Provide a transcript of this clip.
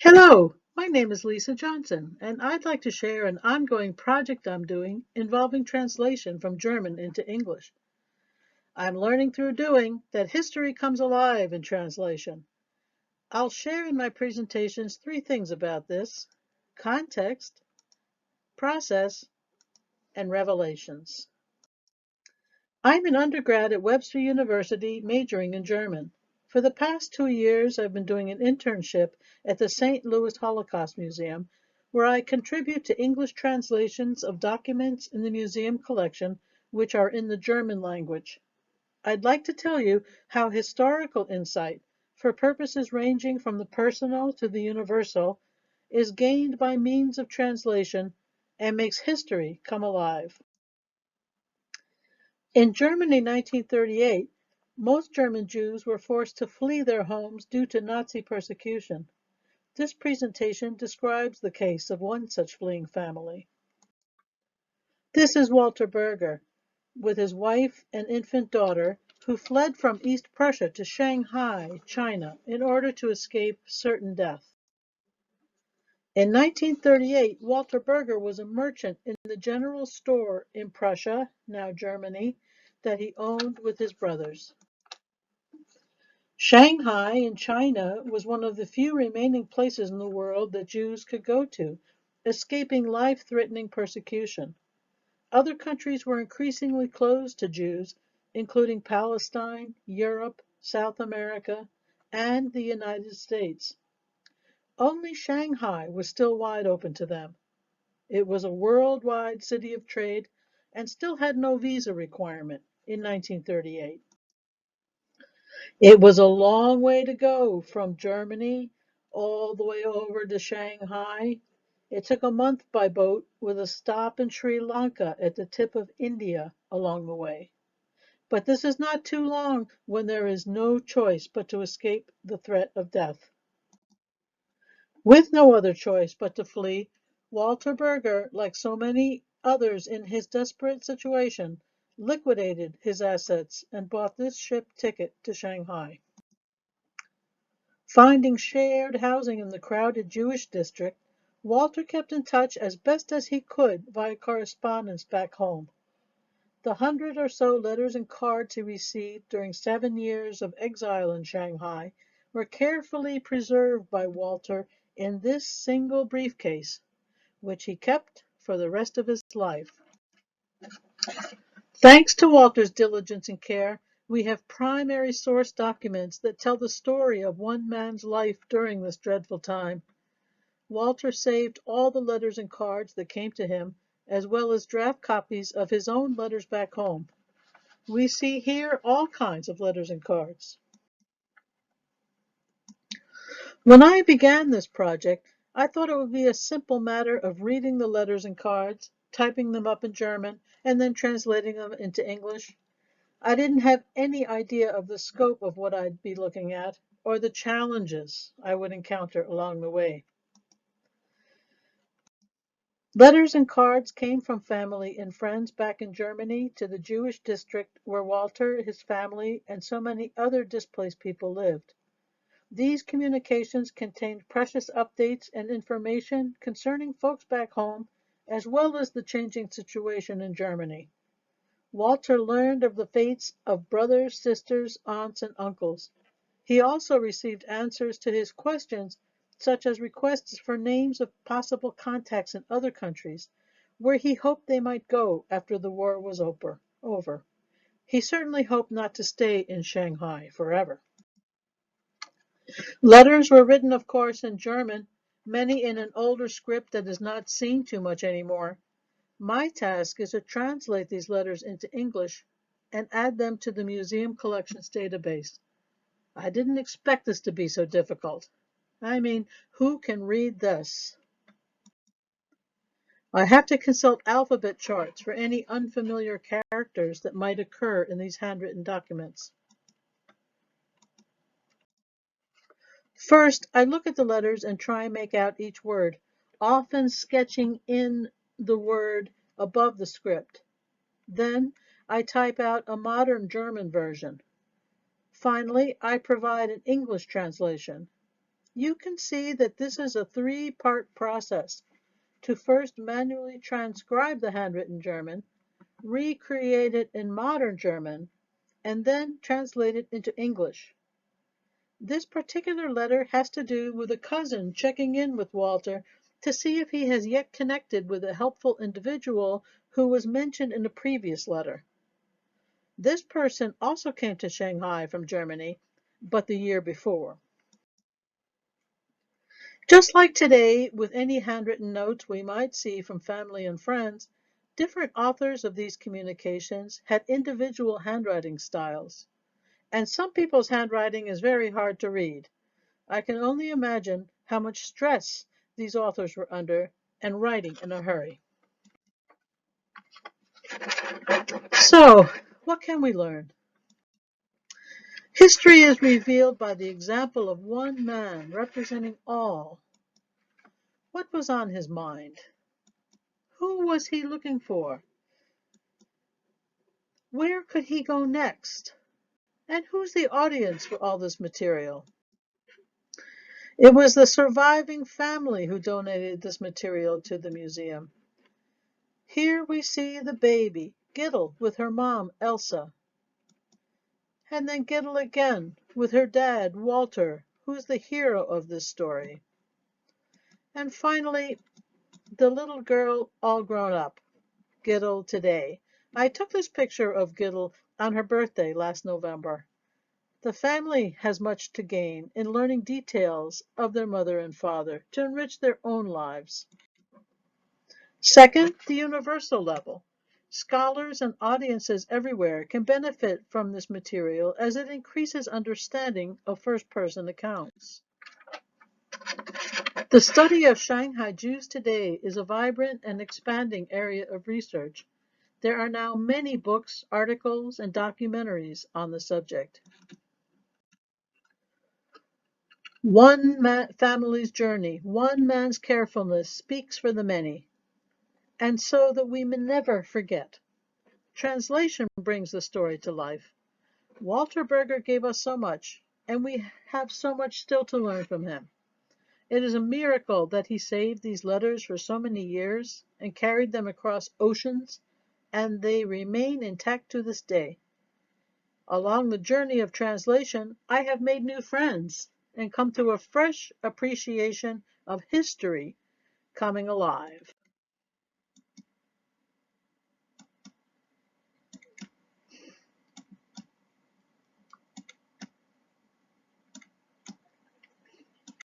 Hello, my name is Lisa Johnson, and I'd like to share an ongoing project I'm doing involving translation from German into English. I'm learning through doing that history comes alive in translation. I'll share in my presentations three things about this: context, process, and revelations. I'm an undergrad at Webster University majoring in German. For the past 2 years, I've been doing an internship at the St. Louis Holocaust Museum, where I contribute to English translations of documents in the museum collection which are in the German language. I'd like to tell you how historical insight, for purposes ranging from the personal to the universal, is gained by means of translation and makes history come alive. In Germany 1938, most German Jews were forced to flee their homes due to Nazi persecution. This presentation describes the case of one such fleeing family. This is Walter Berger, with his wife and infant daughter, who fled from East Prussia to Shanghai, China, in order to escape certain death. In 1938, Walter Berger was a merchant in the general store in Prussia, now Germany, that he owned with his brothers. Shanghai in China was one of the few remaining places in the world that Jews could go to, escaping life-threatening persecution. Other countries were increasingly closed to Jews, including Palestine, Europe, South America, and the United States. Only Shanghai was still wide open to them. It was a worldwide city of trade and still had no visa requirement in 1938. It was a long way to go from Germany all the way over to Shanghai. It took a month by boat with a stop in Sri Lanka at the tip of India along the way. But this is not too long when there is no choice but to escape the threat of death. With no other choice but to flee, Walter Berger, like so many others in his desperate situation, liquidated his assets and bought this ship ticket to Shanghai. Finding shared housing in the crowded Jewish district, Walter kept in touch as best as he could via correspondence back home. The 100 or so letters and cards he received during 7 years of exile in Shanghai were carefully preserved by Walter in this single briefcase, which he kept for the rest of his life. Thanks to Walter's diligence and care, we have primary source documents that tell the story of one man's life during this dreadful time. Walter saved all the letters and cards that came to him, as well as draft copies of his own letters back home. We see here all kinds of letters and cards. When I began this project, I thought it would be a simple matter of reading the letters and cards, typing them up in German, and then translating them into English. I didn't have any idea of the scope of what I'd be looking at or the challenges I would encounter along the way. Letters and cards came from family and friends back in Germany to the Jewish district where Walter, his family, and so many other displaced people lived. These communications contained precious updates and information concerning folks back home, as well as the changing situation in Germany. Walter learned of the fates of brothers, sisters, aunts, and uncles. He also received answers to his questions, such as requests for names of possible contacts in other countries, where he hoped they might go after the war was over. He certainly hoped not to stay in Shanghai forever. Letters were written, of course, in German, many in an older script that is not seen too much anymore. My task is to translate these letters into English and add them to the museum collections database. I didn't expect this to be so difficult. I mean, who can read this? I have to consult alphabet charts for any unfamiliar characters that might occur in these handwritten documents. First, I look at the letters and try and make out each word, often sketching in the word above the script. Then, I type out a modern German version. Finally, I provide an English translation. You can see that this is a three-part process: to first manually transcribe the handwritten German, recreate it in modern German, and then translate it into English. This particular letter has to do with a cousin checking in with Walter to see if he has yet connected with a helpful individual who was mentioned in the previous letter. This person also came to Shanghai from Germany, but the year before. Just like today, with any handwritten notes we might see from family and friends, different authors of these communications had individual handwriting styles. And some people's handwriting is very hard to read. I can only imagine how much stress these authors were under and writing in a hurry. So, what can we learn? History is revealed by the example of one man representing all. What was on his mind? Who was he looking for? Where could he go next? And who's the audience for all this material? It was the surviving family who donated this material to the museum. Here we see the baby, Gittel, with her mom, Elsa. And then Gittel again, with her dad, Walter, who's the hero of this story. And finally, the little girl all grown up, Gittel today. I took this picture of Gittel on her birthday last November. The family has much to gain in learning details of their mother and father to enrich their own lives. Second, the universal level. Scholars and audiences everywhere can benefit from this material as it increases understanding of first-person accounts. The study of Shanghai Jews today is a vibrant and expanding area of research. There are now many books, articles, and documentaries on the subject. One family's journey, one man's carefulness speaks for the many, and so that we may never forget. Translation brings the story to life. Walter Berger gave us so much, and we have so much still to learn from him. It is a miracle that he saved these letters for so many years and carried them across oceans, and they remain intact to this day. Along the journey of translation, I have made new friends and come to a fresh appreciation of history coming alive.